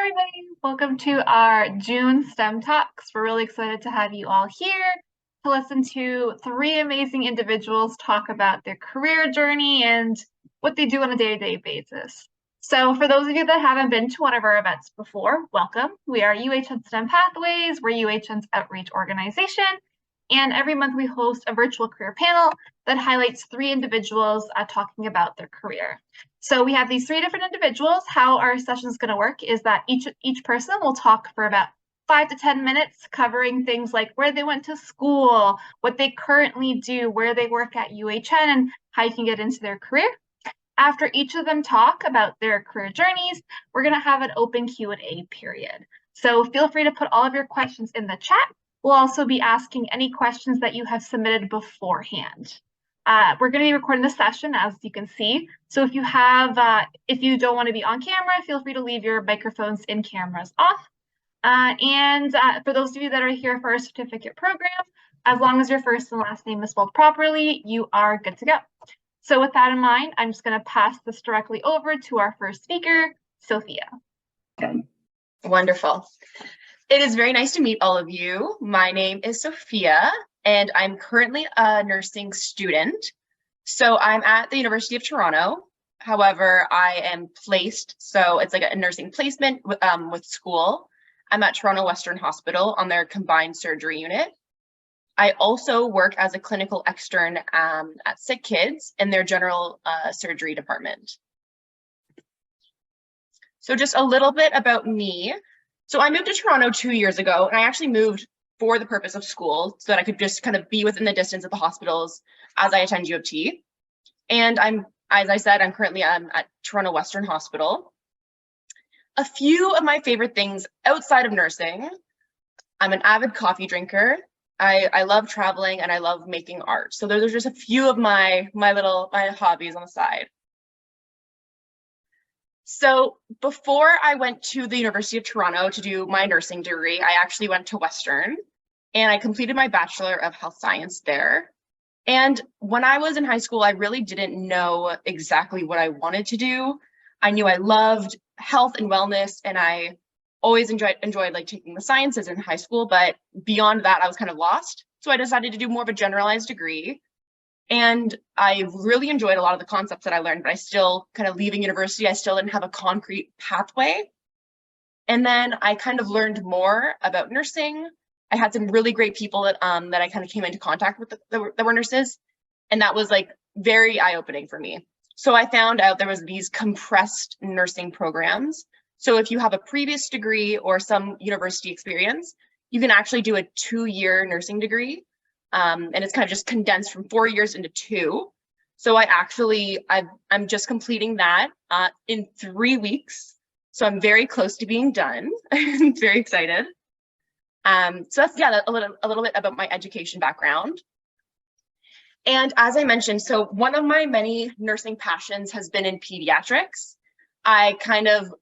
everybody. Welcome to our June STEM Talks. We're really excited to have you all here to listen to three amazing individuals talk about their career journey and what they do on a day-to-day basis. So for those of you that haven't been to one of our events before, welcome. We are UHN STEM Pathways. We're UHN's outreach organization. And every month we host a virtual career panel that highlights three individuals talking about their career. So we have these three different individuals. How our session is going to work is that each person will talk for about 5 to 10 minutes, covering things like where they went to school, what they currently do, where they work at UHN, and how you can get into their career. After each of them talk about their career journeys, we're going to have an open Q&A period. So feel free to put all of your questions in the chat. We'll also be asking any questions that you have submitted beforehand. We're going to be recording this session, as you can see. So if you don't want to be on camera, feel free to leave your microphones and cameras off. For those of you that are here for our certificate program, as long as your first and last name is spelled properly, you are good to go. So with that in mind, I'm just going to pass this directly over to our first speaker, Sophia. Wonderful. It is very nice to meet all of you. My name is Sophia, and I'm currently a nursing student. So I'm at the University of Toronto. However, I am placed, so it's like a nursing placement with school. I'm at Toronto Western Hospital on their combined surgery unit. I also work as a clinical extern at Sick Kids in their general surgery department. So just a little bit about me. So I moved to Toronto 2 years ago, and I actually moved for the purpose of school so that I could just kind of be within the distance of the hospitals as I attend U of T. And as I said, I'm currently at Toronto Western Hospital. A few of my favorite things outside of nursing: I'm an avid coffee drinker. I love traveling and I love making art. So those are just a few of my hobbies on the side. So before I went to the University of Toronto to do my nursing degree, I actually went to Western and I completed my Bachelor of Health Science there. And when I was in high school, I really didn't know exactly what I wanted to do. I knew I loved health and wellness, and I always enjoyed like taking the sciences in high school, but beyond that, I was kind of lost. So I decided to do more of a generalized degree. And I really enjoyed a lot of the concepts that I learned, but I still, kind of leaving university, I still didn't have a concrete pathway. And then I kind of learned more about nursing. I had some really great people that I kind of came into contact with that were nurses. And that was like very eye-opening for me. So I found out there was these compressed nursing programs. So if you have a previous degree or some university experience, you can actually do a 2-year nursing degree. And it's kind of just condensed from 4 years into 2. So I'm just completing that in 3 weeks. So I'm very close to being done. I'm very excited. So that's, a little bit about my education background. And as I mentioned, so one of my many nursing passions has been in pediatrics. I kind of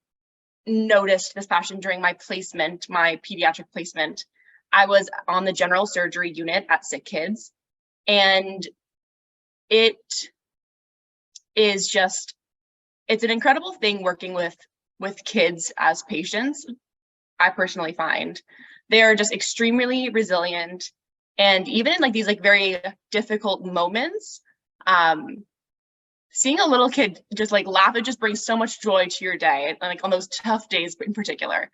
noticed this passion during my placement, my pediatric placement. I was on the general surgery unit at Sick Kids, and it's an incredible thing working with kids as patients. I personally find they are just extremely resilient, and even in like these like very difficult moments, seeing a little kid just like laugh, it just brings so much joy to your day, like on those tough days in particular.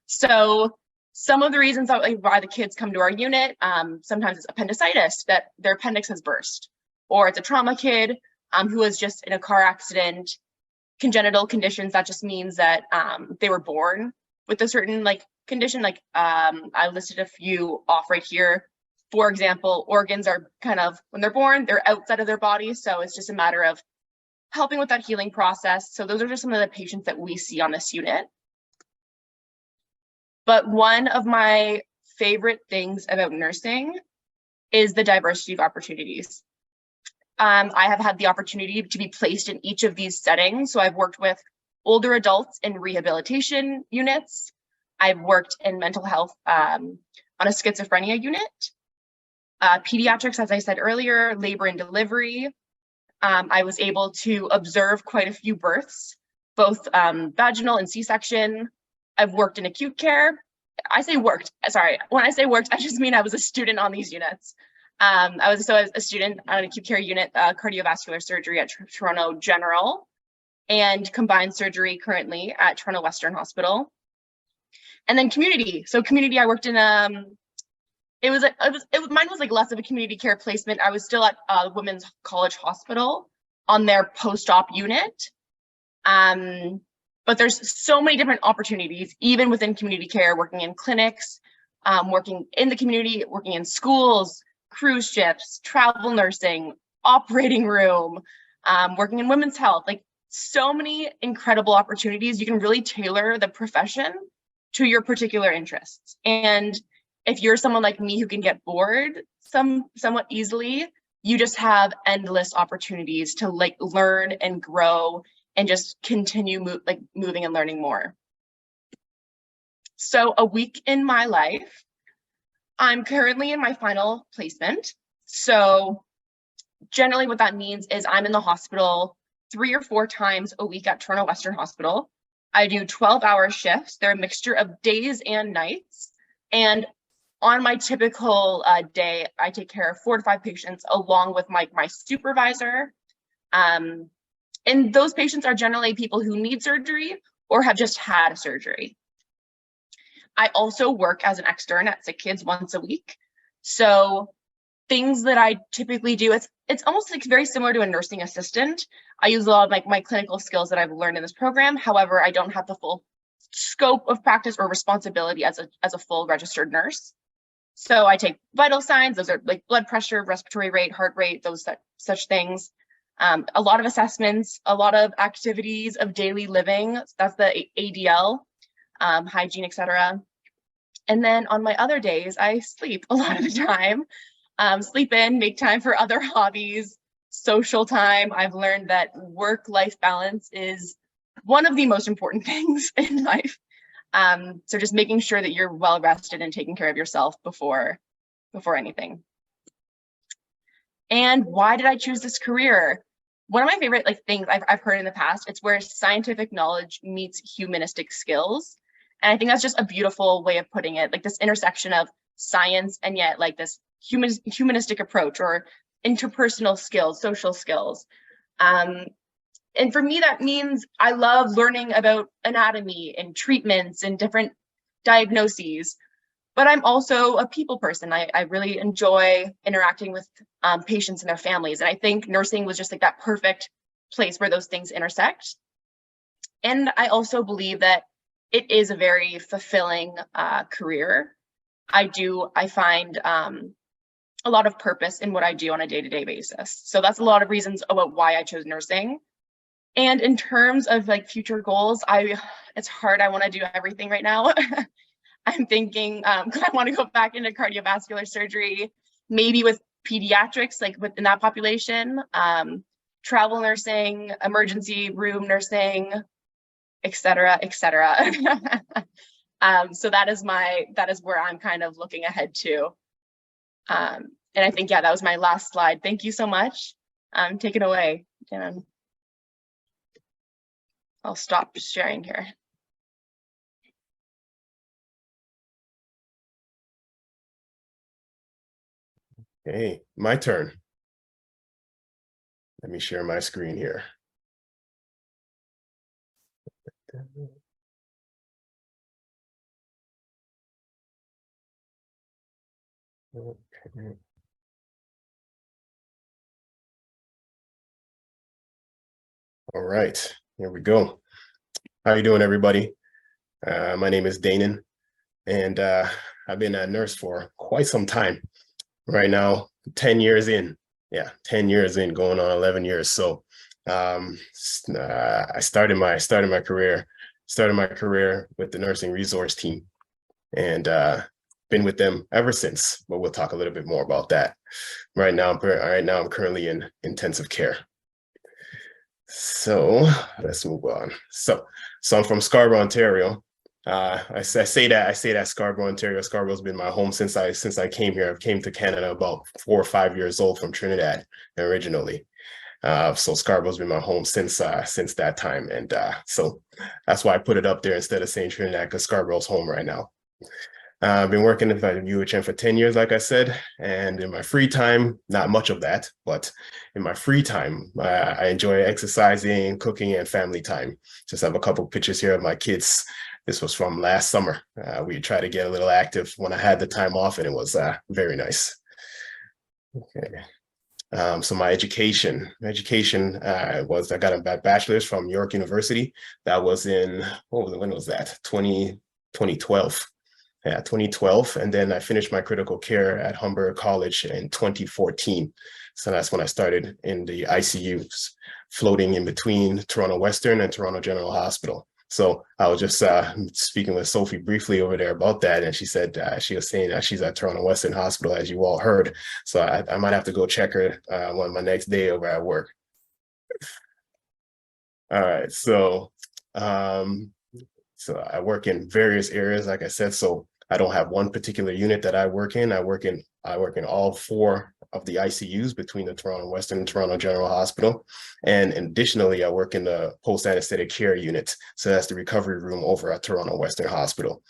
So some of the reasons why the kids come to our unit, sometimes it's appendicitis, that their appendix has burst, or it's a trauma kid who was just in a car accident. Congenital conditions, that just means that they were born with a certain like condition. Like I listed a few off right here. For example, organs are kind of, when they're born, they're outside of their body. So it's just a matter of helping with that healing process. So those are just some of the patients that we see on this unit. But one of my favorite things about nursing is the diversity of opportunities. I have had the opportunity to be placed in each of these settings. So I've worked with older adults in rehabilitation units. I've worked in mental health on a schizophrenia unit. Pediatrics, as I said earlier, labor and delivery. I was able to observe quite a few births, both vaginal and C-section. I've worked in acute care. I say worked, sorry. When I say worked, I just mean I was a student on these units. I was a student on an acute care unit, cardiovascular surgery at Toronto General, and combined surgery currently at Toronto Western Hospital. And then community. So community, I worked in mine was like less of a community care placement. I was still at Women's College Hospital on their post-op unit. But there's so many different opportunities, even within community care, working in clinics, working in the community, working in schools, cruise ships, travel nursing, operating room, working in women's health, like so many incredible opportunities. You can really tailor the profession to your particular interests. And if you're someone like me who can get bored somewhat easily, you just have endless opportunities to like learn and grow and just continue moving and learning more. So a week in my life, I'm currently in my final placement. So generally what that means is I'm in the hospital 3 or 4 times a week at Toronto Western Hospital. I do 12-hour shifts. They're a mixture of days and nights. And on my typical day, I take care of 4 to 5 patients along with my supervisor. And those patients are generally people who need surgery or have just had surgery. I also work as an extern at Sick Kids once a week. So things that I typically do, it's almost like very similar to a nursing assistant. I use a lot of like my clinical skills that I've learned in this program. However, I don't have the full scope of practice or responsibility as a full registered nurse. So I take vital signs. Those are like blood pressure, respiratory rate, heart rate, those such things. A lot of assessments, a lot of activities of daily living. That's the ADL, hygiene, etc. And then on my other days, I sleep a lot of the time. Sleep in, make time for other hobbies, social time. I've learned that work-life balance is one of the most important things in life. So just making sure that you're well rested and taking care of yourself before anything. And why did I choose this career? One of my favorite things I've heard in the past, it's where scientific knowledge meets humanistic skills. And I think that's just a beautiful way of putting it, like this intersection of science and yet like this humanistic approach or interpersonal skills, social skills. And for me, that means I love learning about anatomy and treatments and different diagnoses. But I'm also a people person. I really enjoy interacting with patients and their families. And I think nursing was just like that perfect place where those things intersect. And I also believe that it is a very fulfilling career. I find a lot of purpose in what I do on a day-to-day basis. So that's a lot of reasons about why I chose nursing. And in terms of like future goals, it's hard. I want to do everything right now. I'm thinking I want to go back into cardiovascular surgery, maybe with pediatrics, like within that population, travel nursing, emergency room nursing, et cetera, et cetera. So that is where I'm kind of looking ahead to. And I think, yeah, that was my last slide. Thank you so much. Take it away, Dan. I'll stop sharing here. Hey, my turn. Let me share my screen here. Okay. All right, here we go. How you doing, everybody? My name is Danon, and I've been a nurse for quite some time. Right now, 10 years in. Yeah, 10 years in, going on 11 years. So I started my career with the nursing resource team, and been with them ever since. But we'll talk a little bit more about that. Right now I'm currently in intensive care. So let's move on. So I'm from Scarborough, Ontario. I say that Scarborough, Ontario. Scarborough's been my home since I came here. I came to Canada about 4 or 5 years old from Trinidad originally. So Scarborough's been my home since that time. And so that's why I put it up there instead of saying Trinidad, because Scarborough's home right now. I've been working at UHN for 10 years, like I said, and in my free time, not much of that, but in my free time, I enjoy exercising, cooking, and family time. Just have a couple pictures here of my kids. This was from last summer. We tried to get a little active when I had the time off, and it was very nice. Okay. So my education was, I got a bachelor's from York University. That was in, when was that? 2012. Yeah, 2012. And then I finished my critical care at Humber College in 2014. So that's when I started in the ICUs, floating in between Toronto Western and Toronto General Hospital. So I was just speaking with Sophie briefly over there about that. And she said, she was saying that she's at Toronto Western Hospital, as you all heard. So I might have to go check her on my next day over at work. All right, so I work in various areas, like I said, so I don't have one particular unit that I work in. I work in all 4 of the ICUs between the Toronto Western and Toronto General Hospital. And additionally, I work in the post-anesthetic care unit. So that's the recovery room over at Toronto Western Hospital.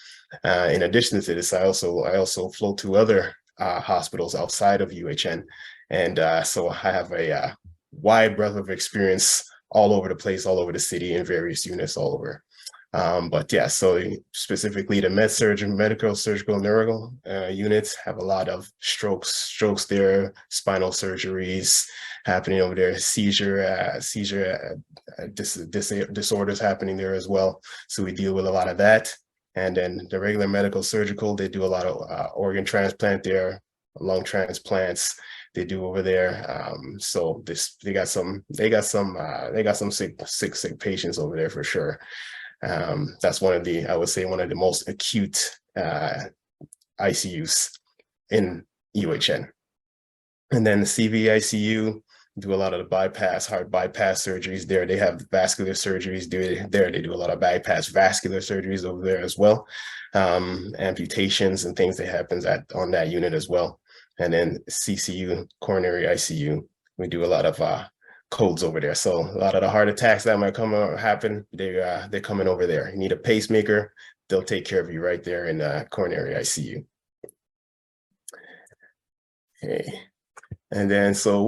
In addition to this, I also float to other hospitals outside of UHN. And so I have a wide breadth of experience all over the place, all over the city, in various units all over. But yeah, so specifically the medical, surgical, neuro units have a lot of strokes there, spinal surgeries happening over there, seizure disorders happening there as well. So we deal with a lot of that. And then the regular medical surgical, they do a lot of organ transplant there, lung transplants. They do over there. So they got some sick patients over there for sure. That's I would say one of the most acute ICUs in UHN. And then the CVICU do a lot of the heart bypass surgeries there. They have vascular surgeries there. They do a lot of bypass vascular surgeries over there as well. Amputations and things that happens on that unit as well. And then CCU, coronary ICU, we do a lot of codes over there. So a lot of the heart attacks that might happen, they're coming over there. You need a pacemaker, they'll take care of you right there in coronary ICU. Okay. And then so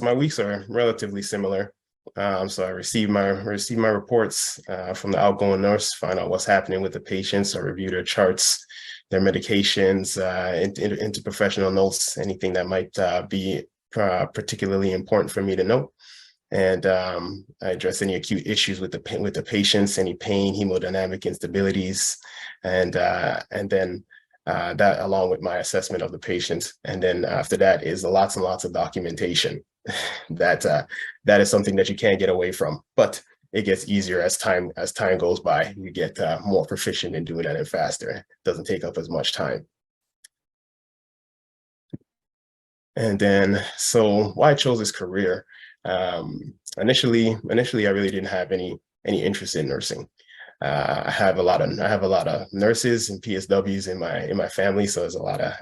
my weeks are relatively similar. So I receive my reports from the outgoing nurse, find out what's happening with the patients, I review their charts, their medications, into professional notes, anything that might be particularly important for me to know. And I address any acute issues with the patients, any pain, hemodynamic instabilities, and then that along with my assessment of the patient. And then after that is lots and lots of documentation. That is something that you can't get away from, but it gets easier as time goes by. You get more proficient in doing that and faster. It doesn't take up as much time. And then, so why I chose this career, initially I really didn't have any interest in nursing. I have a lot of nurses and PSWs in my family, so there's a lot of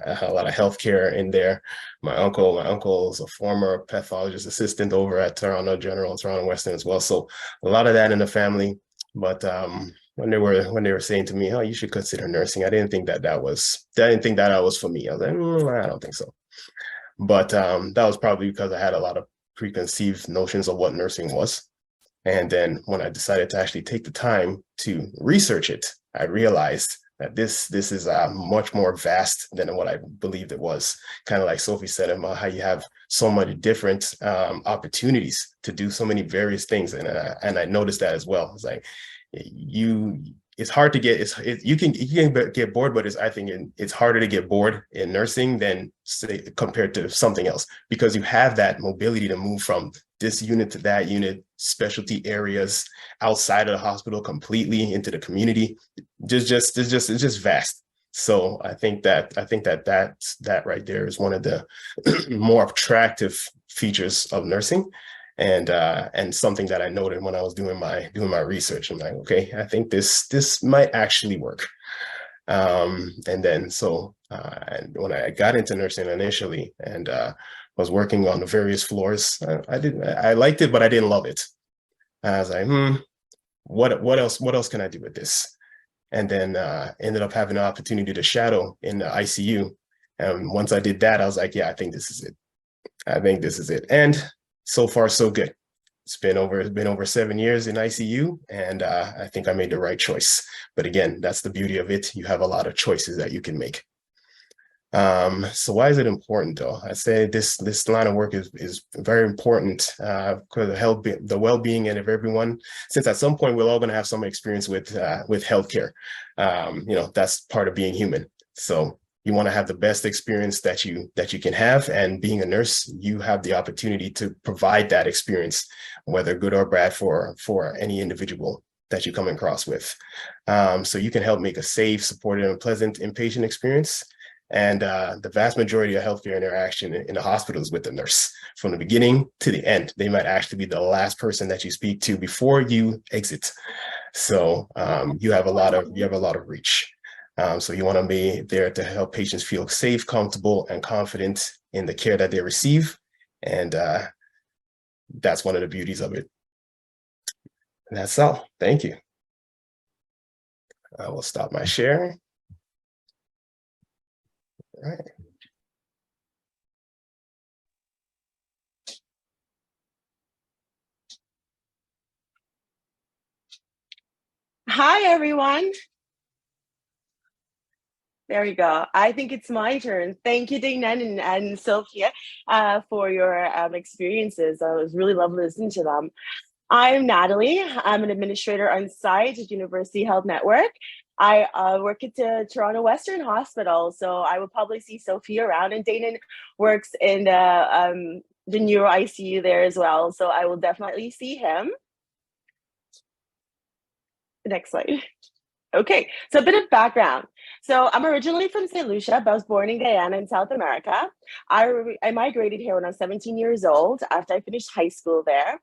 healthcare in there. My uncle is a former pathologist assistant over at Toronto General and Toronto Western as well, so a lot of that in the family. But when they were saying to me, "Oh, you should consider nursing," I didn't think that was for me. I was like, I don't think so. But that was probably because I had a lot of preconceived notions of what nursing was. And then when I decided to actually take the time to research it, I realized that this is much more vast than what I believed it was. Kind of like Sophie said about how you have so many different opportunities to do so many various things. And I noticed that as well. It's like it's hard to get, you can get bored, but I think it's harder to get bored in nursing than say compared to something else, because you have that mobility to move from this unit to that unit, specialty areas outside of the hospital completely into the community. It's just vast. So I think that right there is one of the more attractive features of nursing. And something that I noted when I was doing my research. I'm like, okay, I think this might actually work. And then so and when I got into nursing initially, and was working on the various floors. I liked it, but I didn't love it. I was like, what else can I do with this? And then ended up having the opportunity to shadow in the ICU. And once I did that, I was like, yeah, I think this is it. I think this is it. And so far, so good. It's been over 7 years in ICU, and I think I made the right choice. But again, that's the beauty of it. You have a lot of choices that you can make. So why is it important though? I say this line of work is very important for the well-being of everyone, since at some point we're all going to have some experience with healthcare. That's part of being human. So you want to have the best experience that you can have, and being a nurse, you have the opportunity to provide that experience, whether good or bad, for any individual that you come across with. So you can help make a safe, supportive, and pleasant inpatient experience. And the vast majority of healthcare interaction in the hospital is with the nurse from the beginning to the end. They might actually be the last person that you speak to before you exit. So you have a lot of reach. So you want to be there to help patients feel safe, comfortable, and confident in the care that they receive. And that's one of the beauties of it. And that's all. Thank you. I will stop my sharing. All right. Hi, everyone. There we go. I think it's my turn. Thank you, Dana and Sophia, for your experiences. It was really lovely listening to them. I'm Natalie. I'm an administrator on site at University Health Network. I work at the Toronto Western Hospital, so I will probably see Sophia around, and Dana works in the neuro ICU there as well, so I will definitely see him. Next slide. Okay, so a bit of background. So I'm originally from St. Lucia, but I was born in Guyana in South America. I migrated here when I was 17 years old after I finished high school there.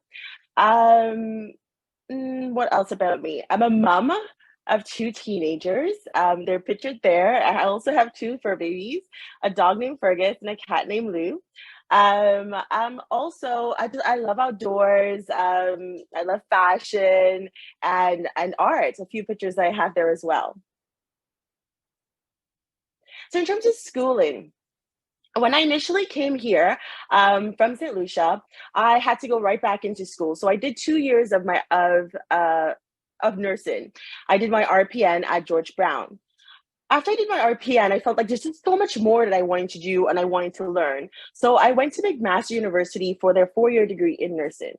What else about me? I'm a mom of 2 teenagers. They're pictured there. I also have 2 fur babies, a dog named Fergus and a cat named Lou. I'm also, I love outdoors. I love fashion and art. A few pictures I have there as well. So in terms of schooling, when I initially came here from St. Lucia, I had to go right back into school. So I did 2 years of nursing. I did my RPN at George Brown. After I did my RPN, I felt like there's just so much more that I wanted to do and I wanted to learn. So I went to McMaster University for their 4-year degree in nursing.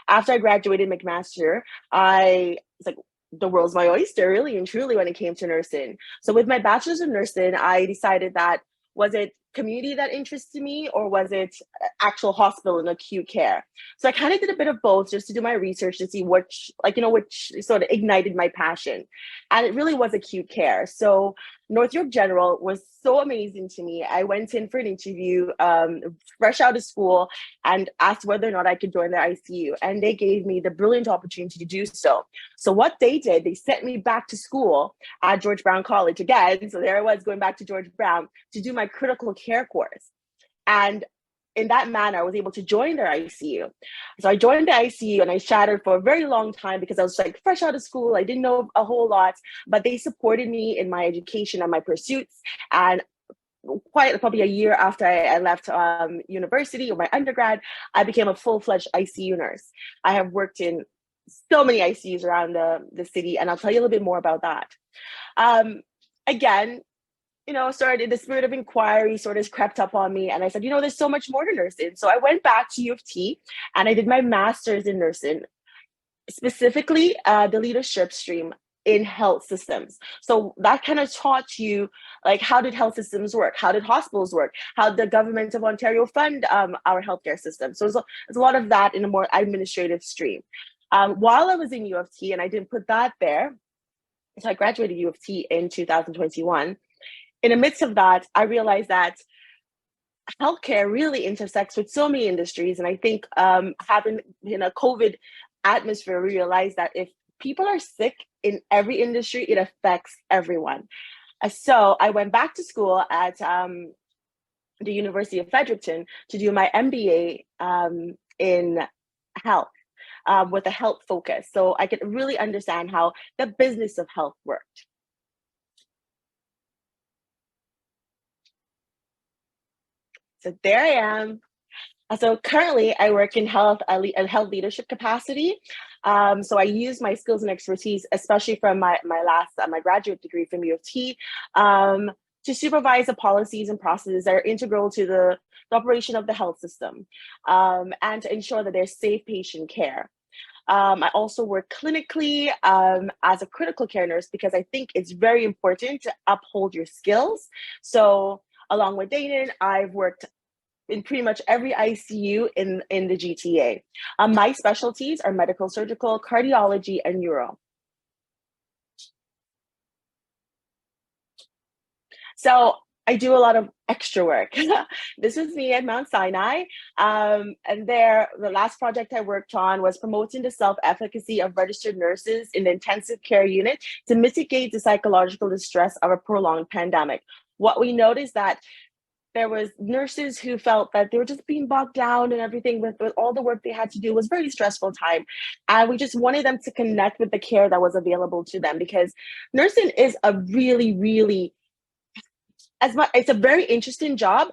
After I graduated McMaster, I was like, the world's my oyster, really and truly, when it came to nursing. So with my bachelor's in nursing, I decided that, was it community that interested me, or was it actual hospital and acute care? So I kind of did a bit of both, just to do my research to see which sort of ignited my passion. And it really was acute care. So North York General was so amazing to me. I went in for an interview fresh out of school and asked whether or not I could join their ICU. And they gave me the brilliant opportunity to do so. So what they did, they sent me back to school at George Brown College again. So there I was, going back to George Brown to do my critical care course. And in that manner, I was able to join their ICU. So I joined the ICU and I shadowed for a very long time because I was like fresh out of school. I didn't know a whole lot, but they supported me in my education and my pursuits. And quite probably a year after I left university or my undergrad, I became a full-fledged ICU nurse. I have worked in so many ICUs around the city, and I'll tell you a little bit more about that. Again, started the spirit of inquiry sort of crept up on me. And I said, there's so much more to nursing. So I went back to U of T and I did my master's in nursing, specifically the leadership stream in health systems. So that kind of taught you, like, how did health systems work? How did hospitals work? How did the government of Ontario fund our healthcare system? So there's a lot of that in a more administrative stream. While I was in U of T, and I didn't put that there, so I graduated U of T in 2021. In the midst of that, I realized that healthcare really intersects with so many industries. And I think having in a COVID atmosphere, we realized that if people are sick in every industry, it affects everyone. So I went back to school at the University of Fredericton to do my MBA in health with a health focus. So I could really understand how the business of health worked. So there I am. So currently I work in health leadership capacity. So I use my skills and expertise, especially from my graduate degree from U of T, to supervise the policies and processes that are integral to the operation of the health system, and to ensure that there's safe patient care. I also work clinically as a critical care nurse because I think it's very important to uphold your skills. So along with Dayton, I've worked in pretty much every ICU in the GTA. My specialties are medical, surgical, cardiology, and neuro. So I do a lot of extra work. This is me at Mount Sinai. And there, the last project I worked on was promoting the self-efficacy of registered nurses in the intensive care unit to mitigate the psychological distress of a prolonged pandemic. What we noticed that there was nurses who felt that they were just being bogged down and everything with all the work they had to do. It was a very stressful time. And we just wanted them to connect with the care that was available to them, because nursing is a really, really, it's a very interesting job,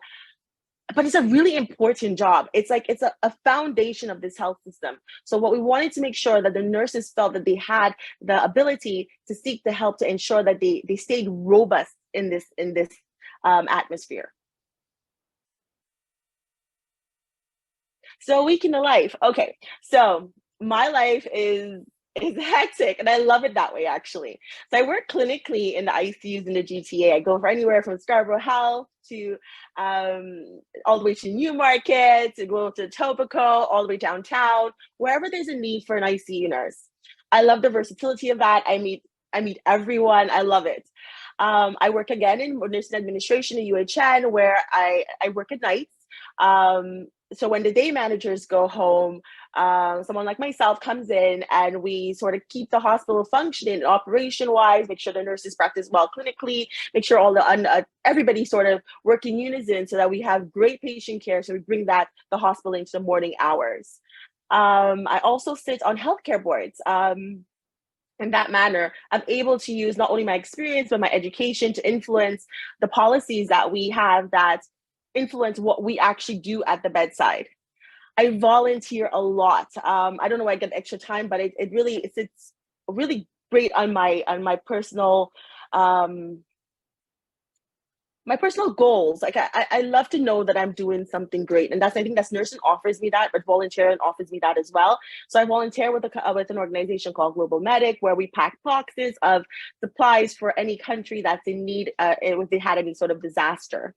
but it's a really important job. It's like, it's a foundation of this health system. So what we wanted to make sure that the nurses felt that they had the ability to seek the help to ensure that they stayed robust in this atmosphere. So a week in the life. Okay, so my life is hectic, and I love it that way, actually. So I work clinically in the ICUs in the GTA. I go for anywhere from Scarborough Health to all the way to Newmarket, to go to Etobicoke, all the way downtown, wherever there's a need for an ICU nurse. I love the versatility of that. I meet everyone. I love it. I work again in nursing administration at UHN, where I work at nights. So when the day managers go home, someone like myself comes in, and we sort of keep the hospital functioning operation-wise, make sure the nurses practice well clinically, make sure all the everybody sort of work in unison so that we have great patient care. So we bring the hospital into the morning hours. I also sit on healthcare boards. In that manner, I'm able to use not only my experience, but my education to influence the policies that we have that influence what we actually do at the bedside. I volunteer a lot. I don't know why I get extra time, but it's really great on my personal goals. Like I love to know that I'm doing something great, and I think that's nursing offers me that, but volunteering offers me that as well. So I volunteer with an organization called Global Medic, where we pack boxes of supplies for any country that's in need if they had any sort of disaster.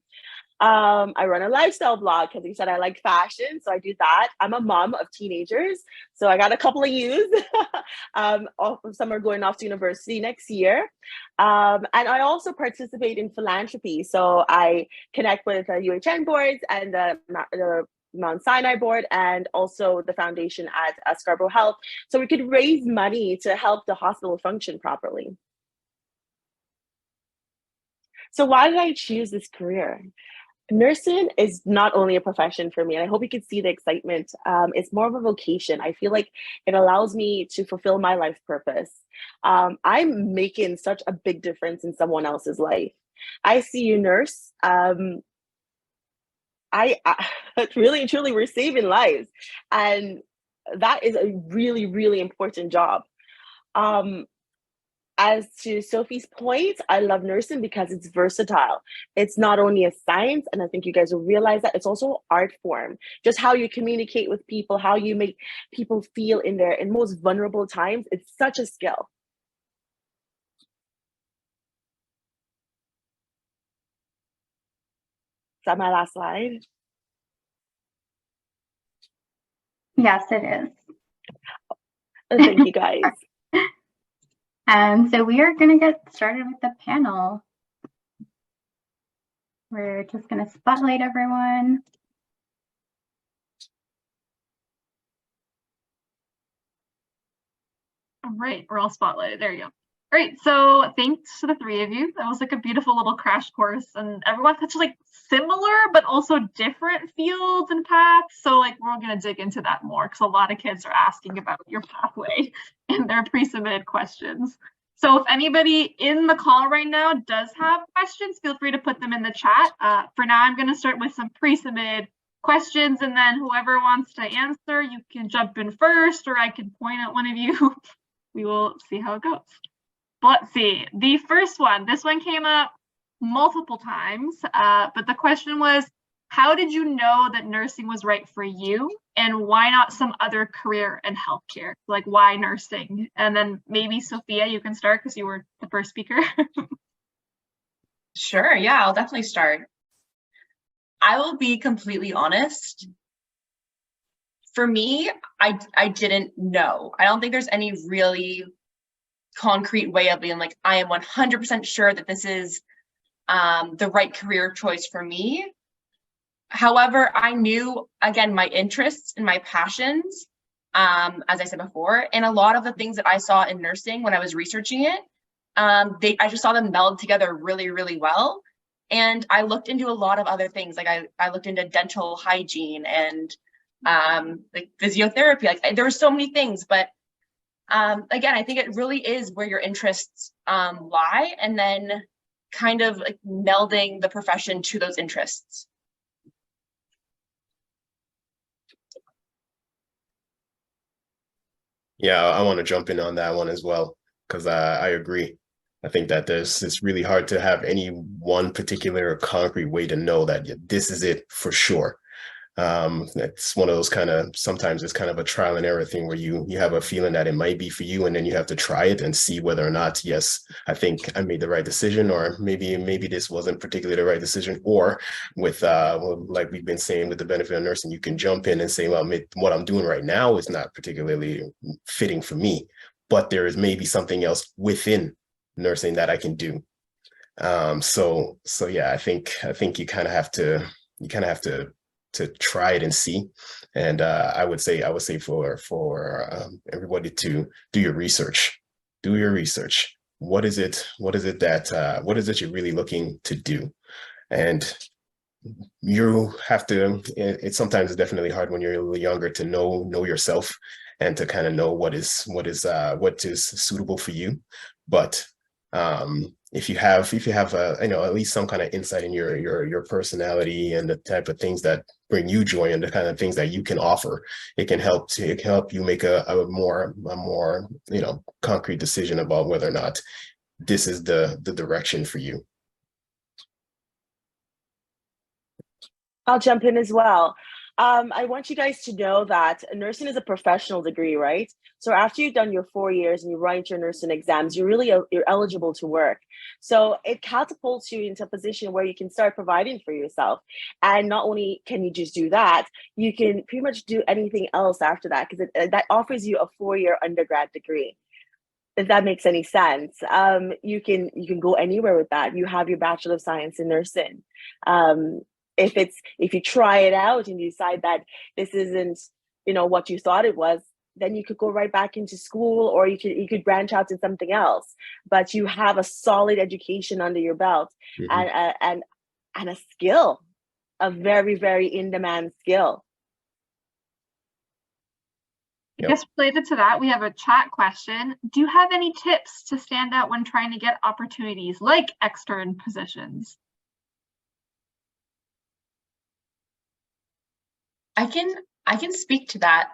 I run a lifestyle blog because you said I like fashion, so I do that. I'm a mom of teenagers, so I got a couple of youth. Some are going off to university next year. And I also participate in philanthropy. So I connect with the UHN boards and the Mount Sinai board, and also the foundation at Scarborough Health, so we could raise money to help the hospital function properly. So why did I choose this career? Nursing is not only a profession for me, and I hope you can see the excitement. It's more of a vocation. I feel like it allows me to fulfill my life purpose. I'm making such a big difference in someone else's life. ICU nurse, I really, truly, we're saving lives. And that is a really, really important job. As to Sophie's point, I love nursing because it's versatile. It's not only a science, and I think you guys will realize that, it's also an art form. Just how you communicate with people, how you make people feel in most vulnerable times. It's such a skill. Is that my last slide? Yes, it is. Thank you, guys. So we are going to get started with the panel. We're just going to spotlight everyone. All right, we're all spotlighted. There you go. Great. So thanks to the three of you. That was like a beautiful little crash course, and everyone touched like similar but also different fields and paths. So like we're going to dig into that more because a lot of kids are asking about your pathway in their pre-submitted questions. So if anybody in the call right now does have questions, feel free to put them in the chat. For now, I'm going to start with some pre-submitted questions, and then whoever wants to answer, you can jump in first, or I can point at one of you. We will see how it goes. Let's see, the first one, this one came up multiple times, but the question was, how did you know that nursing was right for you, and why not some other career in healthcare? Like, why nursing? And then maybe Sophia, you can start because you were the first speaker. Sure, yeah, I'll definitely start. I will be completely honest. For me, I didn't know. I don't think there's any really concrete way of being like, I am 100% sure that this is the right career choice for me. However, I knew, again, my interests and my passions, as I said before, and a lot of the things that I saw in nursing when I was researching it, I just saw them meld together really, really well. And I looked into a lot of other things. Like I looked into dental hygiene and like physiotherapy. Like there were so many things, but again, I think it really is where your interests lie, and then kind of like melding the profession to those interests. Yeah, I want to jump in on that one as well, because I agree. I think that it's really hard to have any one particular concrete way to know that this is it for sure. It's one of those kind of, sometimes it's kind of a trial and error thing where you have a feeling that it might be for you, and then you have to try it and see whether or not, yes, I think I made the right decision, or maybe this wasn't particularly the right decision. Or with like we've been saying, with the benefit of nursing, you can jump in and say, well, what I'm doing right now is not particularly fitting for me, but there is maybe something else within nursing that I can do. So yeah, I think you kind of have to try it and see. And I would say for everybody to do your research. Do your research. What is it that you're really looking to do? And you have to, it sometimes is definitely hard when you're a little younger to know yourself and to kind of know what is suitable for you. But if you have at least some kind of insight in your personality and the type of things that bring you joy and the kind of things that you can offer, it can help you make a more concrete decision about whether or not this is the direction for you. I'll jump in as well. I want you guys to know that nursing is a professional degree, right? So after you've done your 4 years and you write your nursing exams, you're eligible to work. So it catapults you into a position where you can start providing for yourself. And not only can you just do that, you can pretty much do anything else after that, because that offers you a 4-year undergrad degree. If that makes any sense, you can go anywhere with that. You have your Bachelor of Science in Nursing. If you try it out and you decide that this isn't what you thought it was, then you could go right back into school, or you could branch out to something else. But you have a solid education under your belt, mm-hmm. and a skill, a very, very in-demand skill. I guess related to that, we have a chat question. Do you have any tips to stand out when trying to get opportunities like extern positions? I can speak to that,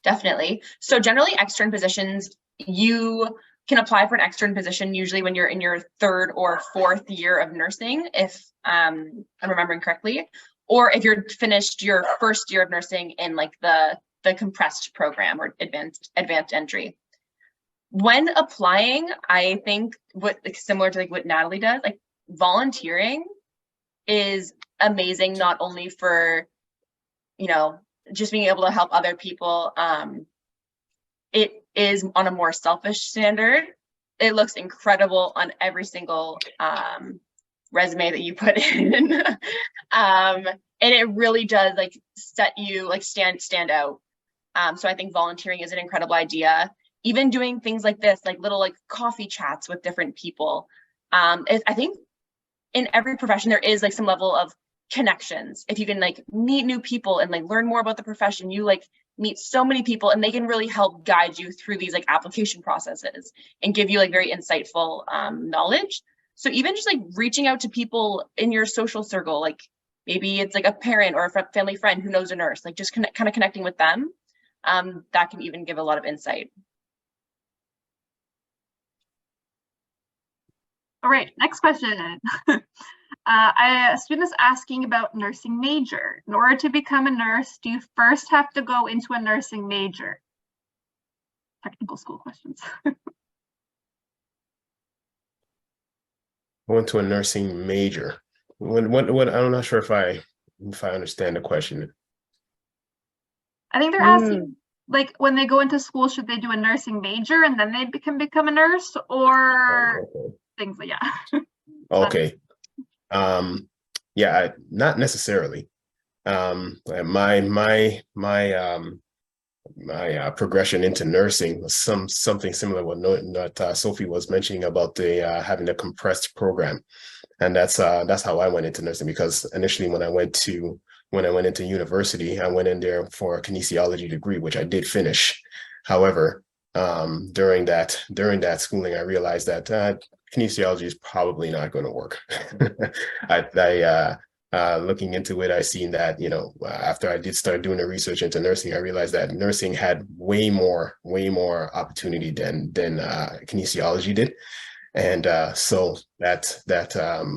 definitely. So generally, extern positions, you can apply for an extern position usually when you're in your 3rd or 4th year of nursing, if I'm remembering correctly, or if you're finished your 1st year of nursing in like the compressed program or advanced entry. When applying, I think similar to what Natalie does, like volunteering is amazing, not only for just being able to help other people. It is on a more selfish standard. It looks incredible on every single resume that you put in. And it really does like set you like stand out. So I think volunteering is an incredible idea. even doing things like this, like little like coffee chats with different people. I think in every profession there is like some level of connections. If you can like meet new people and like learn more about the profession, you like meet so many people and they can really help guide you through these like application processes and give you like very insightful knowledge. So even just like reaching out to people in your social circle, like maybe it's like a parent or a family friend who knows a nurse, like just kind of connecting with them, that can even give a lot of insight. All right, next question. A student is asking about nursing major. In order to become a nurse, do you first have to go into a nursing major? Technical school questions. Went to a nursing major. What I'm not sure if I understand the question. I think they're asking, like, when they go into school, should they do a nursing major and then they can become a nurse, or things like, yeah. Okay. Yeah, not necessarily. My progression into nursing was something similar what Sophie was mentioning about the having a compressed program, and that's how I went into nursing, because initially when I went into university, I went in there for a kinesiology degree, which I did finish. However, during that schooling, I realized that kinesiology is probably not going to work. Looking into it, I seen that, after I did start doing the research into nursing, I realized that nursing had way more opportunity than kinesiology did. And so that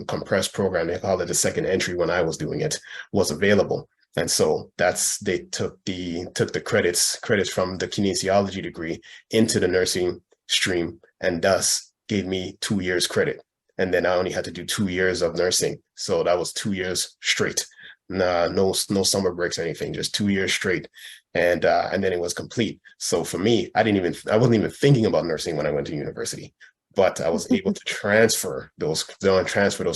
compressed program, they call it the second entry when I was doing it, was available. And so they took the credits from the kinesiology degree into the nursing stream, and thus gave me 2 years credit. And then I only had to do 2 years of nursing. So that was 2 years straight. No summer breaks or anything, just 2 years straight. And then it was complete. So for me, I wasn't even thinking about nursing when I went to university, but I was able to transfer those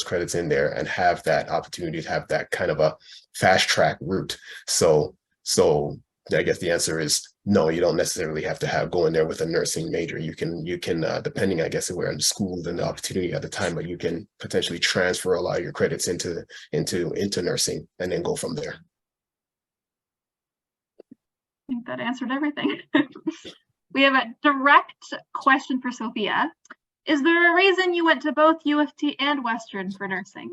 credits in there and have that opportunity to have that kind of a fast track route. So I guess the answer is no, you don't necessarily have to go in there with a nursing major. You can depending, I guess, where in school and the opportunity at the time, but you can potentially transfer a lot of your credits into nursing and then go from there. I think that answered everything. We have a direct question for Sophia. Is there a reason you went to both U of T and Western for nursing?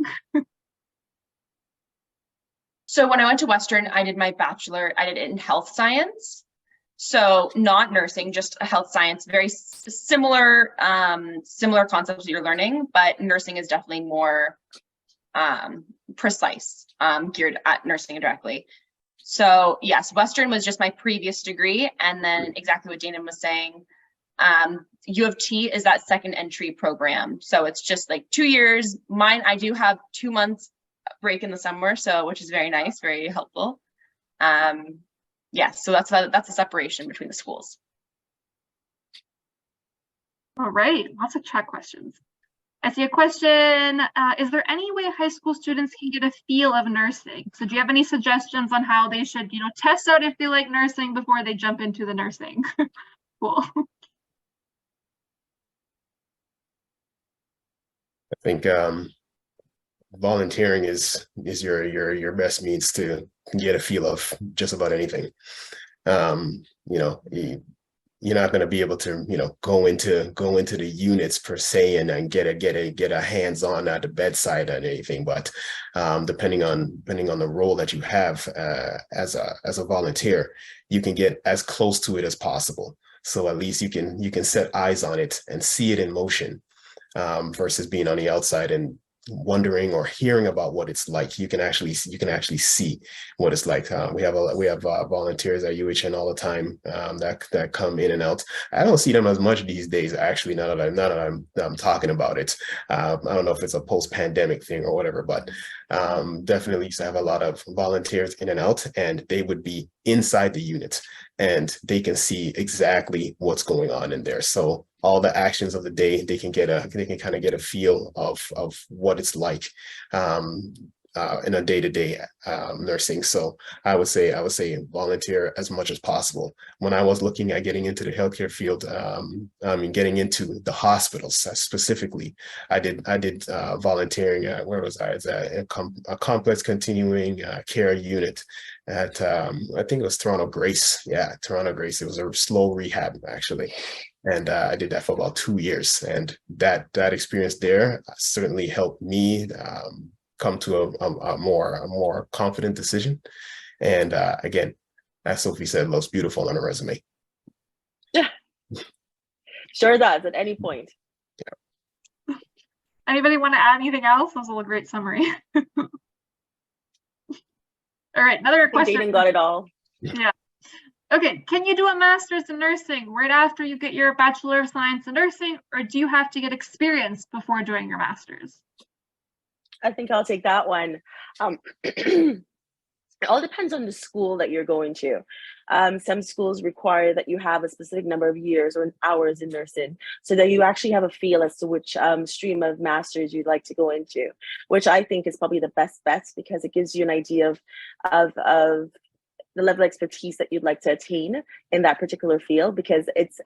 So when I went to Western, I did my bachelor, I did it in health science. So not nursing, just a health science, very similar concepts that you're learning, but nursing is definitely more precise, geared at nursing directly. So yes, Western was just my previous degree. And then exactly what Dana was saying, U of T is that second entry program. So it's just like 2 years. Mine, I do have 2 months break in the summer, so which is very nice, very helpful. Yes, so that's a separation between the schools. All right, lots of chat questions. I see a question. Is there any way high school students can get a feel of nursing? So do you have any suggestions on how they should, test out if they like nursing before they jump into the nursing school? I think volunteering is your best means to get a feel of just about anything. You're not going to be able to go into the units per se and get a hands-on at the bedside and anything, but depending on the role that you have as a volunteer, you can get as close to it as possible. So at least you can set eyes on it and see it in motion, versus being on the outside and wondering or hearing about what it's like. You can actually see what it's like. We have volunteers at UHN all the time that come in and out. I don't see them as much these days, actually, now that I'm talking about it. I don't know if it's a post-pandemic thing or whatever, but definitely used to have a lot of volunteers in and out, and they would be inside the unit and they can see exactly what's going on in there. So all the actions of the day, they can kind of get a feel of what it's like. in a day-to-day nursing. So I would say volunteer as much as possible. When I was looking at getting into the healthcare field, getting into the hospitals specifically, I did volunteering at, where was I? It's a complex continuing care unit at I think it was Toronto Grace. Yeah, Toronto Grace. It was a slow rehab actually. And I did that for about 2 years, and that experience there certainly helped me come to a more confident decision. And again, as Sophie said, looks beautiful on a resume. Yeah, sure does at any point. Yeah. Anybody want to add anything else? That was a great summary. All right, another question. Jaden got it all. Yeah. Okay, can you do a master's in nursing right after you get your Bachelor of Science in Nursing, or do you have to get experience before doing your master's? I think I'll take that one. It all depends on the school that you're going to. Some schools require that you have a specific number of years or hours in nursing so that you actually have a feel as to which stream of masters you'd like to go into, which I think is probably the best bet because it gives you an idea of the level of expertise that you'd like to attain in that particular field, because it's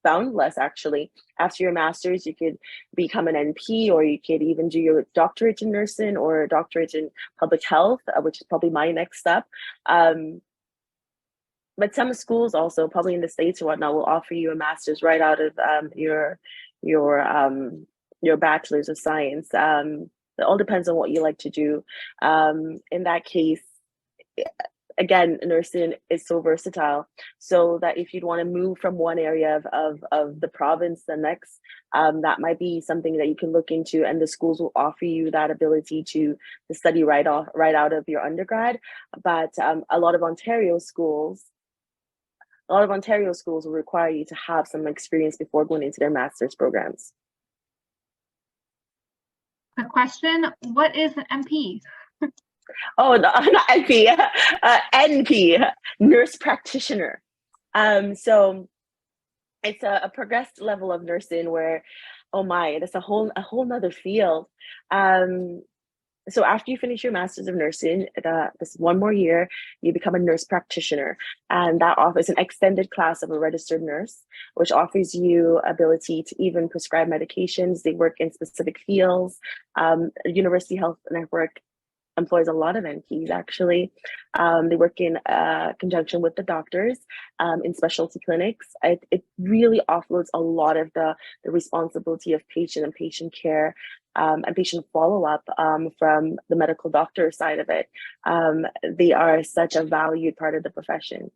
boundless actually. After your master's, you could become an NP, or you could even do your doctorate in nursing or a doctorate in public health, which is probably my next step. But some schools also, probably in the States or whatnot, will offer you a master's right out of your bachelor's of science. It all depends on what you like to do. In that case, again, nursing is so versatile, so that if you'd want to move from one area of the province to the next, that might be something that you can look into, and the schools will offer you that ability to study right out of your undergrad. But a lot of Ontario schools will require you to have some experience before going into their master's programs. Quick question, what is an MP? Oh, no, not NP, NP, nurse practitioner. So it's a progressed level of nursing where, oh my, that's a whole nother field. So after you finish your master's of nursing, this one more year, you become a nurse practitioner, and that offers an extended class of a registered nurse, which offers you ability to even prescribe medications. They work in specific fields. University Health Network employs a lot of NPs actually. They work in conjunction with the doctors in specialty clinics. It really offloads a lot of the responsibility of patient and patient care and patient follow-up from the medical doctor side of it. They are such a valued part of the profession.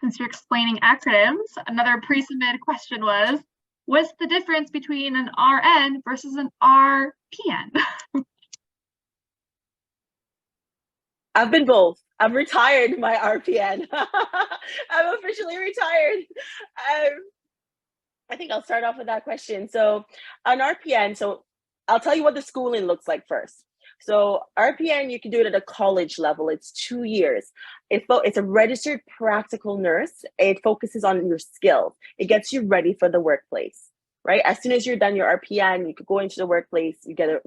Since you're explaining acronyms, another pre-submitted question was, what's the difference between an RN versus an RPN? I've been both. I'm retired, my RPN. I'm officially retired. I think I'll start off with that question. So an RPN, so I'll tell you what the schooling looks like first. So RPN, you can do it at a college level. It's 2 years. It's a registered practical nurse. It focuses on your skills. It gets you ready for the workplace, right? As soon as you're done your RPN, you could go into the workplace. You get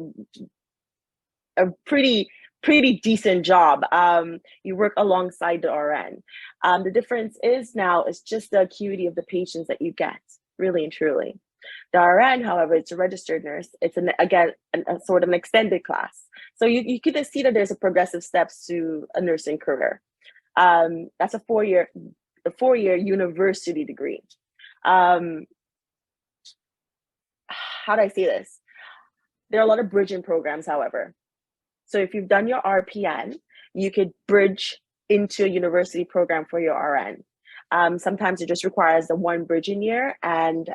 a pretty decent job. You work alongside the RN. The difference is now is just the acuity of the patients that you get, really and truly. The RN, however, it's a registered nurse. It's a sort of an extended class. So you could see that there's a progressive steps to a nursing career. That's a four-year university degree. How do I say this? There are a lot of bridging programs, however. So if you've done your RPN, you could bridge into a university program for your RN. Sometimes it just requires the one bridging year and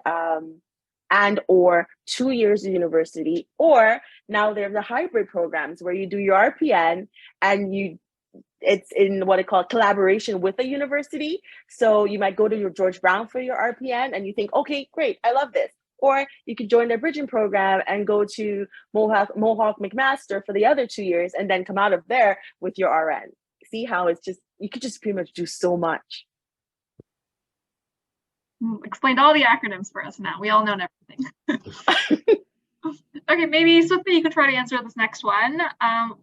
or 2 years of university, or now there's the hybrid programs where you do your RPN and it's in what I call collaboration with a university. So you might go to your George Brown for your RPN and you think, okay, great, I love this. Or you could join their bridging program and go to Mohawk McMaster for the other 2 years and then come out of there with your RN. See how you could just pretty much do so much. Explained all the acronyms for us now. We all know everything. Okay, maybe Sophia, you could try to answer this next one.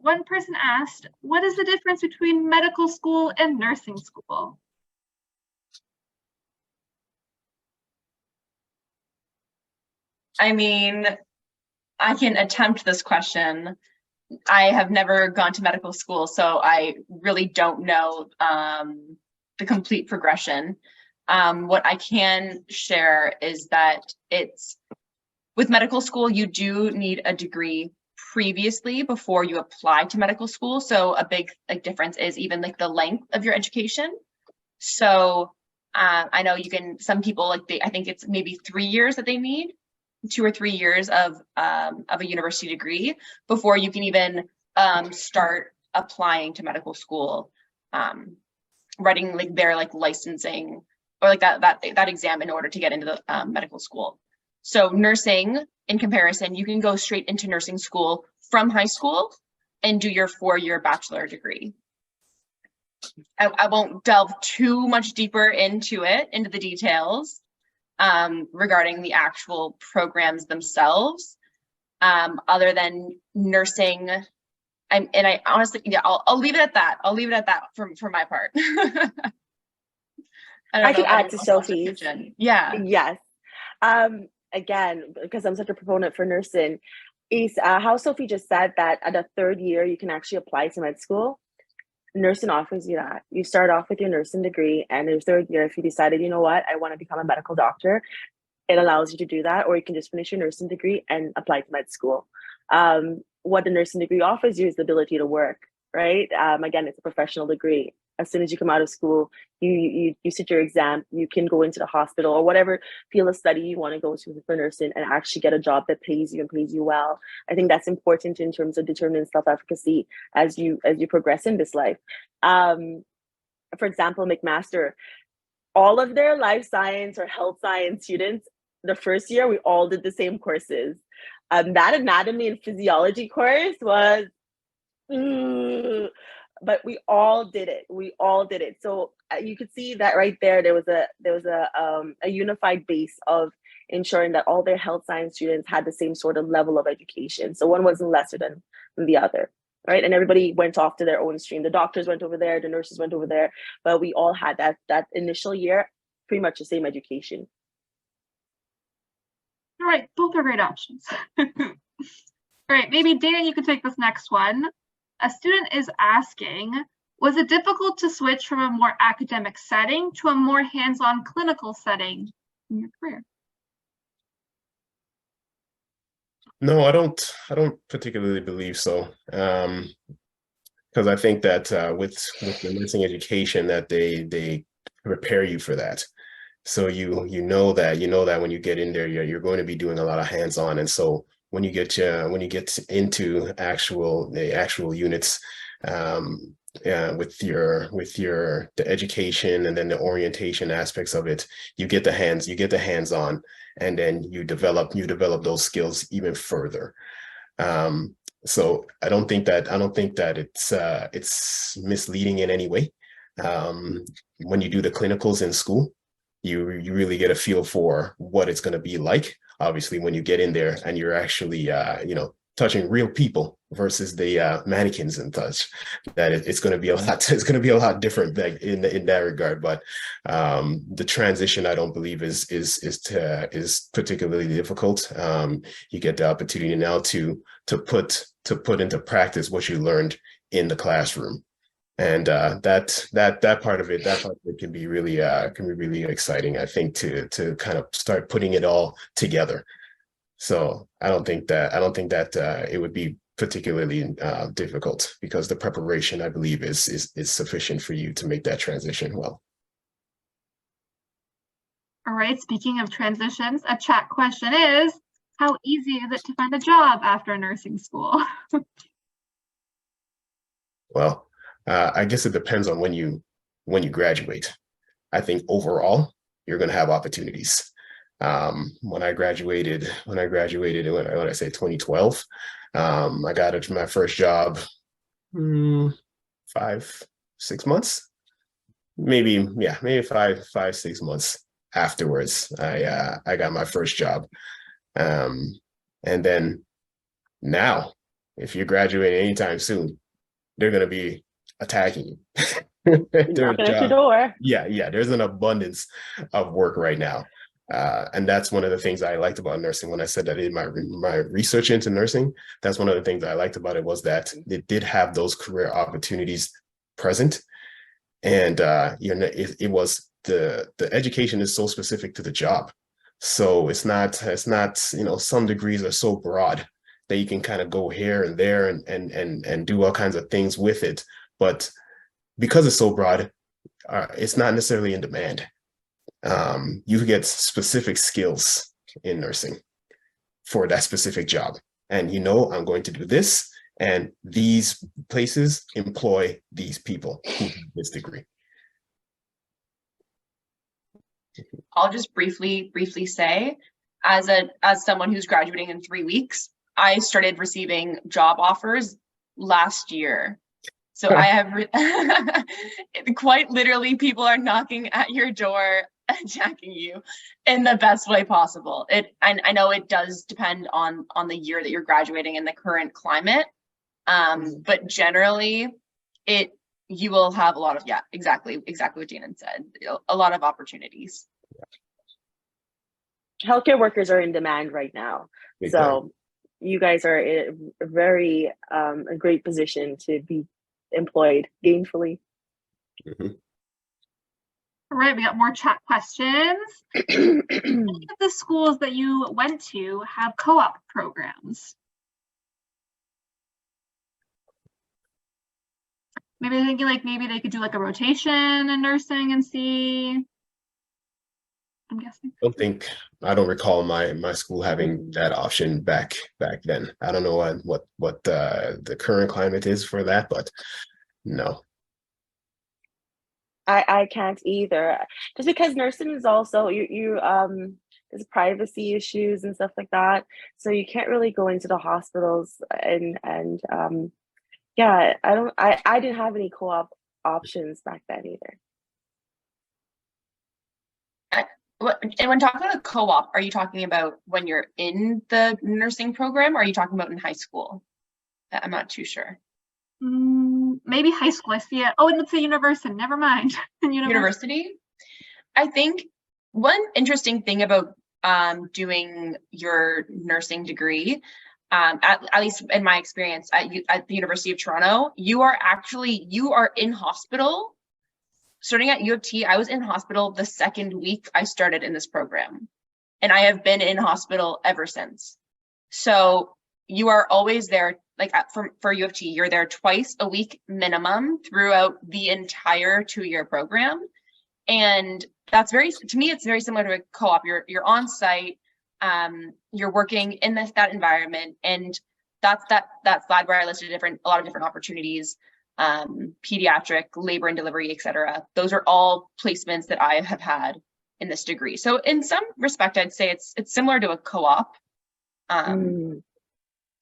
One person asked, what is the difference between medical school and nursing school? I mean, I can attempt this question. I have never gone to medical school, so I really don't know the complete progression. What I can share is that with medical school, you do need a degree previously before you apply to medical school. So a big difference is even like the length of your education. So I know some people I think it's maybe 3 years that they need, 2 or 3 years of a university degree before you can even start applying to medical school, writing their licensing or that exam in order to get into the medical school. So nursing, in comparison, you can go straight into nursing school from high school and do your 4-year bachelor degree. I won't delve too much deeper into the details regarding the actual programs themselves, other than nursing. I honestly, yeah, I'll leave it at that. I'll leave it at that for my part. I can add to Sophie's. Yeah. Yes. Again, because I'm such a proponent for nursing, is how Sophie just said that at the 3rd year, you can actually apply to med school. Nursing offers you that. You start off with your nursing degree, and in your 3rd year, if you decided, you know what, I want to become a medical doctor, it allows you to do that, or you can just finish your nursing degree and apply to med school. What the nursing degree offers you is the ability to work, right? Again, it's a professional degree. As soon as you come out of school, you sit your exam, you can go into the hospital or whatever field of study you want to go to for nursing and actually get a job that pays you and pays you well. I think that's important in terms of determining self-efficacy as you progress in this life. For example, McMaster, all of their life science or health science students, the first year, we all did the same courses. That anatomy and physiology course was, but we all did it. So you could see that right there. There was a unified base of ensuring that all their health science students had the same sort of level of education. So one wasn't lesser than the other, right? And everybody went off to their own stream. The doctors went over there, the nurses went over there, but we all had that initial year, pretty much the same education. All right, both are great options. All right, maybe Dana, you could take this next one. A student is asking, was it difficult to switch from a more academic setting to a more hands-on clinical setting in your career? No, I don't particularly believe so. Because I think that with the nursing education that they prepare you for that. So you know that when you get in there, you're going to be doing a lot of hands-on. And so when you get into the actual units, with the education and then the orientation aspects of it, you get the hands-on, and then you develop those skills even further. So I don't think that it's misleading in any way. When you do the clinicals in school, you really get a feel for what it's going to be like. Obviously, when you get in there and you're actually touching real people versus the mannequins and such, that it's going to be a lot different in that regard. But the transition, I don't believe is particularly difficult. You get the opportunity now to put into practice what you learned in the classroom. And that part of it can be really exciting, I think, to kind of start putting it all together. So I don't think that it would be particularly difficult, because the preparation, I believe, is sufficient for you to make that transition well. All right, speaking of transitions, a chat question is, how easy is it to find a job after nursing school? Well, I guess it depends on when you graduate. I think overall, you're going to have opportunities. When I graduated, when I say 2012, I got my first job 5-6 months, maybe 5-6 months afterwards. I got my first job, and then Now, if you're graduating anytime soon, they're going to be attacking you. Knocking at your door. Yeah, there's an abundance of work right now. And that's one of the things I liked about nursing. When I said that in my research into nursing, that's one of the things I liked about it, was that it did have those career opportunities present. And it was the education is so specific to the job. So it's not, some degrees are so broad that you can kind of go here and there and do all kinds of things with it. But because it's so broad, it's not necessarily in demand. You get specific skills in nursing for that specific job. And I'm going to do this, and these places employ these people who have this degree. I'll just briefly say, as someone who's graduating in 3 weeks, I started receiving job offers last year. So I have quite literally, people are knocking at your door, attacking you in the best way possible. I know it does depend on the year that you're graduating and the current climate, but generally, you will have a lot of exactly what Janan said, a lot of opportunities. Healthcare workers are in demand right now, so you guys are in a very a great position to be employed gainfully. All right, we got more chat questions. Many of the schools that you went to have co-op programs. Maybe they're thinking maybe they could do a rotation in nursing and see. I'm guessing. I don't recall my school having that option back then. I don't know what the current climate is for that, but no. I can't either, just because nursing is also there's privacy issues and stuff like that, so you can't really go into the hospitals and I didn't have any co-op options back then either. And when talking about a co-op, are you talking about when you're in the nursing program, or are you talking about in high school? I'm not too sure. Maybe high school. I see it. Oh, and it's a university. Never mind. University. I think one interesting thing about doing your nursing degree, at least in my experience at the University of Toronto, you are in hospital. Starting at U of T, I was in hospital the second week I started in this program, and I have been in hospital ever since. So you are always there, for U of T, you're there twice a week minimum throughout the entire 2-year program. And to me, it's very similar to a co-op. You're on site, you're working in that environment, and that's that slide where I listed a lot of different opportunities. Pediatric, labor and delivery, etc. Those are all placements that I have had in this degree. So in some respect, I'd say it's similar to a co-op.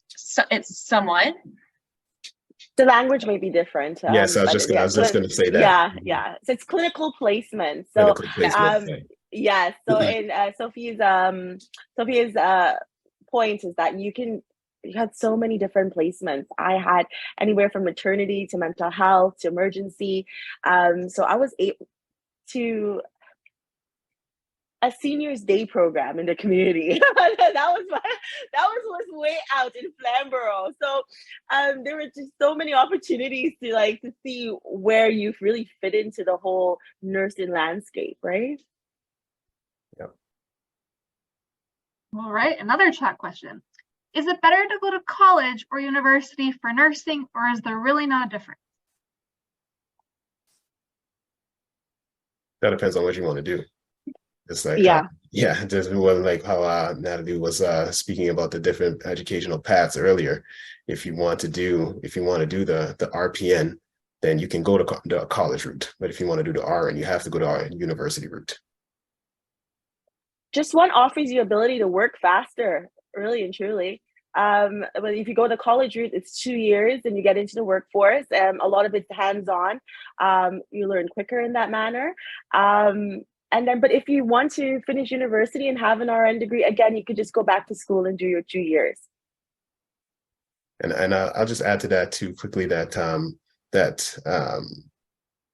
So it's somewhat. The language may be different. Yes, I was just going to say that. Yeah. So it's clinical placement. So yeah. So in Sophia's point is that you had so many different placements. I had anywhere from maternity to mental health to emergency. So I was able to a seniors day program in the community. that was way out in Flamborough. So there were just so many opportunities to see where you really fit into the whole nursing landscape, right? Yeah. All right, another chat question. Is it better to go to college or university for nursing, or is there really not a difference? That depends on what you want to do. It's just like how Natalie was speaking about the different educational paths earlier. If you want to do the RPN, then you can go to the college route. But if you want to do the RN, you have to go to our university route. Just one offers you ability to work faster, really and truly. But if you go the college route, it's 2 years and you get into the workforce. A lot of it's hands-on. You learn quicker in that manner. But if you want to finish university and have an RN degree, again, you could just go back to school and do your 2 years. And I'll just add to that too quickly that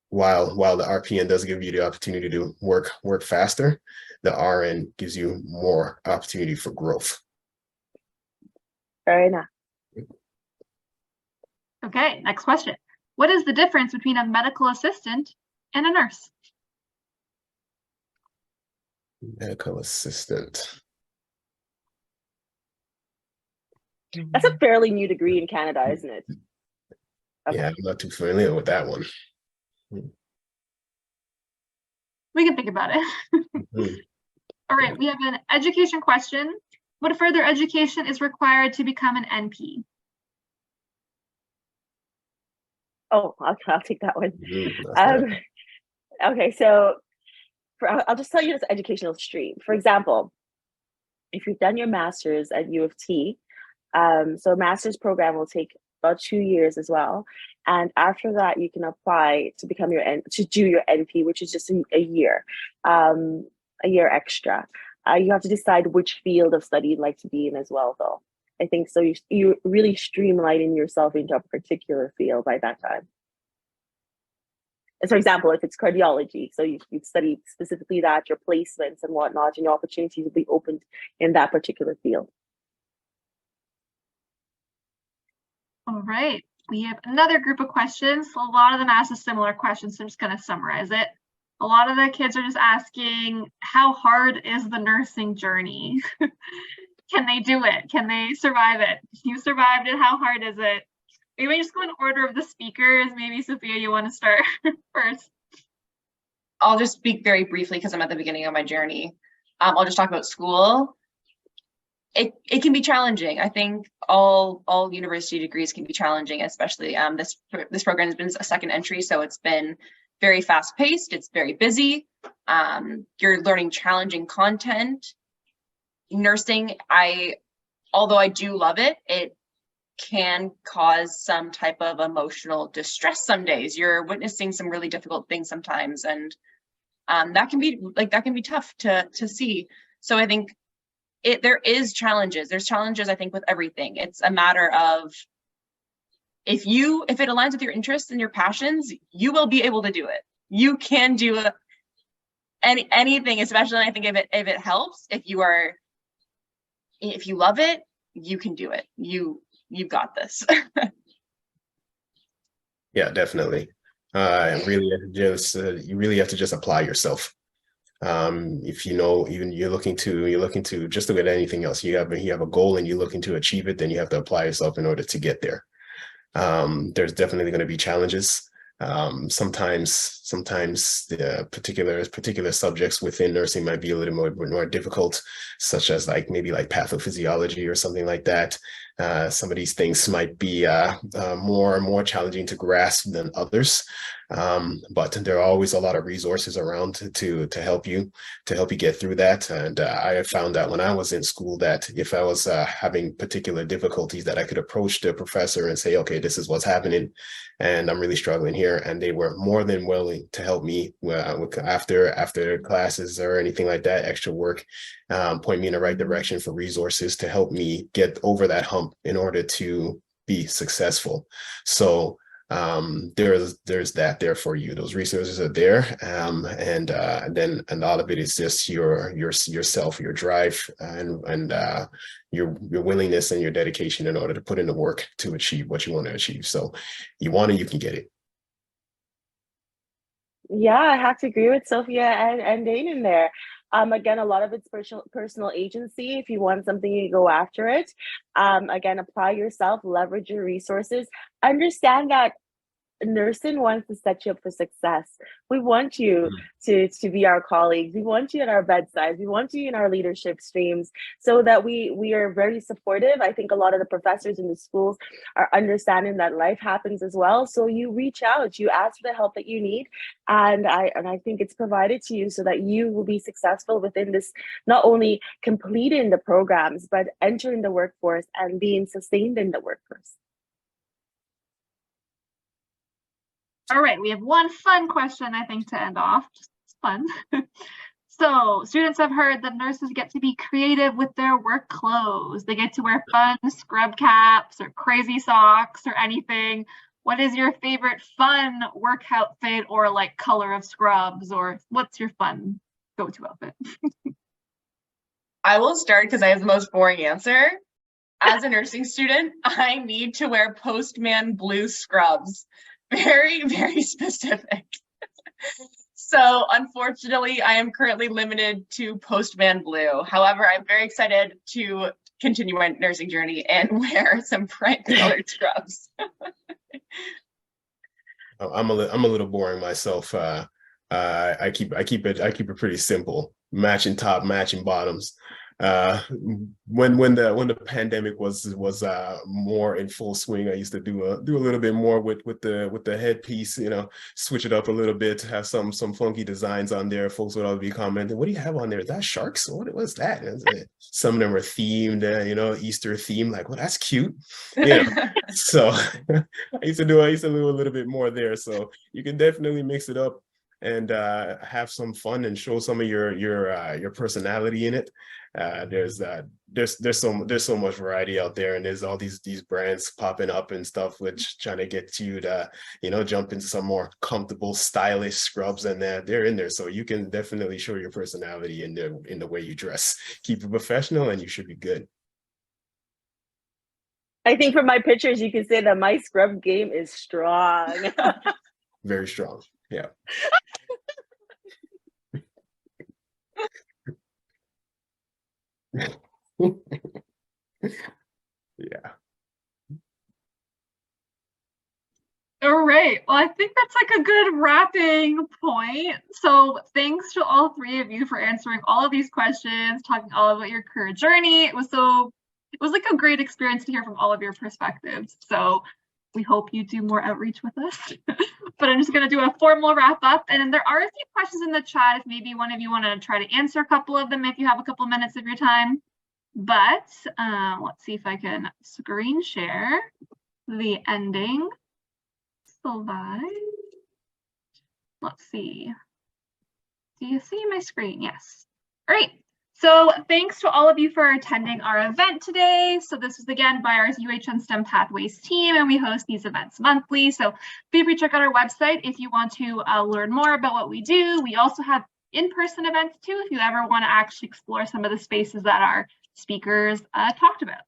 while the RPN does give you the opportunity to work faster, the RN gives you more opportunity for growth. Fair enough. Okay, next question. What is the difference between a medical assistant and a nurse? Medical assistant. That's a fairly new degree in Canada, isn't it? Okay. Yeah, I'm not too familiar with that one. We can think about it. Mhm. All right, we have an education question. What further education is required to become an NP? Oh, I'll take that one. That's Okay, so I'll just tell you this educational stream. For example, if you've done your master's at U of T, so a master's program will take about 2 years as well. And after that, you can apply to become to do your NP, which is just a year extra. You have to decide which field of study you'd like to be in as well, though. I think so. You really streamlining yourself into a particular field by that time. So, for example, if it's cardiology, so you've studied specifically that, your placements and whatnot, and your opportunities will be opened in that particular field. All right, we have another group of questions. A lot of them ask a similar question, so I'm just going to summarize it. A lot of the kids are just asking, how hard is the nursing journey? Can they do it? Can they survive it? You survived it. How hard is it? Maybe just go in order of the speakers. Maybe Sophia, you want to start first. I'll just speak very briefly because I'm at the beginning of my journey. I'll just talk about school. It can be challenging. I think all university degrees can be challenging, especially this program has been a second entry, so it's been very fast paced. It's very busy. You're learning challenging content. Nursing, although I do love it, it can cause some type of emotional distress some days. You're witnessing some really difficult things sometimes, and that can be tough to see. So I think there is challenges. There's challenges, I think, with everything. It's a matter of if it aligns with your interests and your passions, you will be able to do it. You can do anything, especially I think if it helps, if you love it, you can do it. You've got this. Yeah, definitely. You really have to just apply yourself. If you know, even you're looking to just look at anything else, you have a goal and you're looking to achieve it, then you have to apply yourself in order to get there. There's definitely going to be challenges. Sometimes the particular subjects within nursing might be a little more difficult, such as maybe pathophysiology or something like that. Some of these things might be more challenging to grasp than others. But there are always a lot of resources around to help you get through that. And I have found that when I was in school, that if I was having particular difficulties, that I could approach the professor and say, okay, this is what's happening, and I'm really struggling here. And they were more than willing to help me after classes or anything like that, extra work, point me in the right direction for resources to help me get over that hump in order to be successful. So there's that there for you. Those resources are there, and then a lot of it is just yourself, your drive, and your willingness and your dedication in order to put in the work to achieve what you want to achieve. So you want it, you can get it. Yeah, I have to agree with Sophia and Dane in there. Again, a lot of it's personal agency. If you want something, you go after it. Again, apply yourself, leverage your resources. Understand that nursing wants to set you up for success. We want you to be our colleagues. We want you at our bedsides. We want you in our leadership streams, so that we are very supportive. I think a lot of the professors in the schools are understanding that life happens as well. So you reach out, you ask for the help that you need, and I think it's provided to you so that you will be successful within this, not only completing the programs, but entering the workforce and being sustained in the workforce. All right, we have one fun question, I think, to end off. Just fun. So students have heard that nurses get to be creative with their work clothes. They get to wear fun scrub caps or crazy socks or anything. What is your favorite fun work outfit or like color of scrubs, or what's your fun go-to outfit? I will start because I have the most boring answer. As a nursing student, I need to wear Postman blue scrubs. Very, very specific. So unfortunately, I am currently limited to Postman blue. However, I'm very excited to continue my nursing journey and wear some bright colored scrubs. I'm a little boring myself. I keep it pretty simple. Matching top, matching bottoms. When the pandemic was more in full swing, I used to do a little bit more with the headpiece, you know, switch it up a little bit, have some funky designs on there. Folks would always be commenting, "What do you have on there? Is that sharks? What's that?" Some of them are themed, you know, Easter theme. Like, well, that's cute, you know. So I used to do a little bit more there. So you can definitely mix it up and have some fun and show some of your personality in it. There's so much variety out there, and there's all these brands popping up and stuff, which trying to get you to, you know, jump into some more comfortable, stylish scrubs, and they're in there. So you can definitely show your personality in the way you dress. Keep it professional, and you should be good. I think from my pictures, you can say that my scrub game is strong. Very strong. Yeah. Yeah. All right. Well, I think that's like a good wrapping point. So thanks to all three of you for answering all of these questions, talking all about your career journey. It was like a great experience to hear from all of your perspectives. So we hope you do more outreach with us. But I'm just going to do a formal wrap up. And there are a few questions in the chat if maybe one of you want to try to answer a couple of them if you have a couple minutes of your time. But let's see if I can screen share the ending slide. Let's see. Do you see my screen? Yes. All right. So thanks to all of you for attending our event today. So this was again by our UHN STEM Pathways team, and we host these events monthly. So feel free to check out our website if you want to learn more about what we do. We also have in-person events too, if you ever want to actually explore some of the spaces that our speakers talked about.